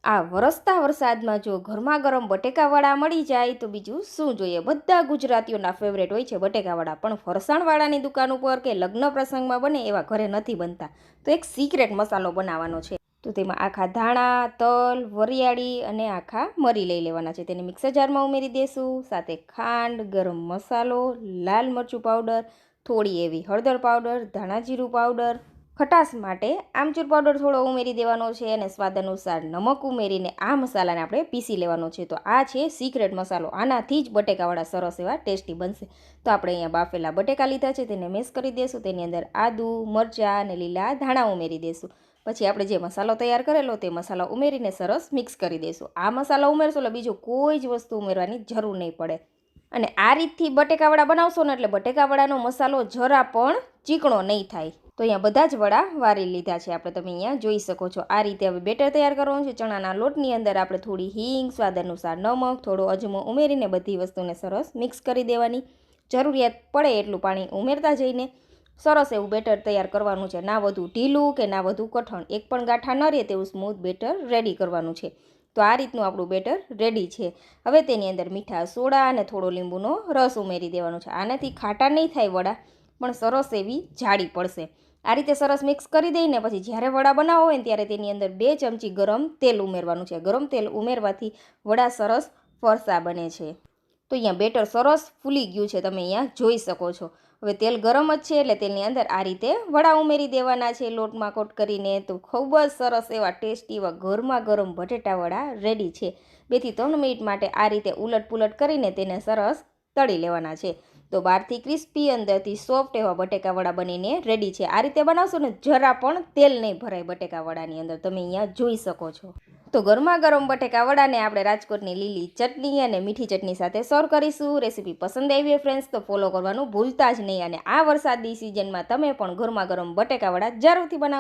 આ વરસતા વરસાદમાં જો ગરમા-ગરમ બટેકાવડા મળી જાય તો બીજું શું જોઈએ. બધા ગુજરાતીઓના ફેવરેટ હોય છે બટેકાવડા, પણ ફરસાણવાળાની દુકાન ઉપર કે લગ્ન પ્રસંગમાં બને એવા ઘરે નથી બનતા. તો એક સિક્રેટ મસાલો બનાવવાનો છે. તો તેમાં આખા ધાણા, તલ, વરિયાળી અને આખા મરી લઈ લેવાના છે. તેને મિક્સર જારમાં ઉમેરી દેશું. સાથે ખાંડ, ગરમ મસાલો, લાલ મરચું પાવડર, થોડી એવી હળદર પાવડર, ધાણા જીરું પાવડર, ખટાશ માટે આમચૂર પાવડર થોડો ઉમેરી દેવાનો છે અને સ્વાદ અનુસાર નમક ઉમેરીને આ મસાલાને આપણે પીસી લેવાનો છે. તો આ છે સિક્રેટ મસાલો. આનાથી જ બટેકાવાળા સરસ એવા ટેસ્ટી બનશે. તો આપણે અહીંયા બાફેલા બટેકા લીધા છે, તેને મેશ કરી દઈશું. તેની અંદર આદુ, મરચાં અને લીલા ધાણા ઉમેરી દઈશું. પછી આપણે જે મસાલો તૈયાર કરેલો તે મસાલો ઉમેરીને સરસ મિક્સ કરી દઈશું. આ મસાલો ઉમેરશો એટલે બીજું કોઈ જ વસ્તુ ઉમેરવાની જરૂર નહીં પડે. અને આ રીતથી બટેકાવડા બનાવશો ને એટલે બટેકાવડાનો મસાલો જરા પણ ચીકણો નહીં થાય. તો અહીંયા બધા જ વડા વારી લીધા છે આપણે, તમે અહીંયા જોઈ શકો છો. આ રીતે હવે બેટર તૈયાર કરવાનું છે. ચણાના લોટની અંદર આપણે થોડી હિંગ, સ્વાદ અનુસાર નમક, થોડો અજમો ઉમેરીને બધી વસ્તુને સરસ મિક્સ કરી દેવાની. જરૂરિયાત પડે એટલું પાણી ઉમેરતા જઈને સરસ એવું બેટર તૈયાર કરવાનું છે. ના વધુ ઢીલું કે ના વધુ કઠણ, એક પણ ગાંઠા ન રહે તેવું સ્મૂથ બેટર રેડી કરવાનું છે. તો આ રીતનું આપણું બેટર રેડી છે. હવે તેની અંદર મીઠા સોડા અને થોડો લીંબુનો રસ ઉમેરી દેવાનો છે. આનાથી ખાટા નહીં થાય વડા, પણ સરસ એવી જાડી પડશે. આ રીતે સરસ મિક્સ કરી દઈને પછી જ્યારે વડા બનાવવા હોય ને ત્યારે તેની અંદર 2 ચમચી ગરમ તેલ ઉમેરવાનું છે. ગરમ તેલ ઉમેરવાથી વડા સરસ ફરસા બને છે. તો અહીંયા બેટર સરસ ફૂલી ગયું છે, તમે અહીંયા જોઈ શકો છો. હવે તેલ ગરમ જ છે એટલે તેની અંદર આ રીતે વડા ઉમેરી દેવાના છે લોટમાં કોટ કરીને. તો ખૂબ જ સરસ એવા ટેસ્ટી એવા ગરમા ગરમ બટેટા વડા રેડી છે. 2 થી 3 મિનિટ માટે આ રીતે ઉલટ પુલટ કરીને તેને સરસ તળી લેવાના છે. તો બહારથી ક્રિસ્પી, અંદરથી સોફ્ટ એવા બટેકા વડા બનીને રેડી છે. આ રીતે બનાવશો ને જરા પણ તેલ નહીં ભરાય બટેકા વડાની અંદર, તમે અહીંયા જોઈ શકો છો. તો ગરમા ગરમ બટેકા વડાને આપણે રાજકોટની લીલી ચટણી અને મીઠી ચટણી સાથે સર્વ કરીશું. રેસીપી પસંદ આવી હોય ફ્રેન્ડ્સ તો ફોલો કરવાનું ભૂલતા જ નહીં. અને આ વરસાદની સિઝનમાં તમે પણ ગરમા ગરમ બટેકા વડા જરૂરથી બનાવો.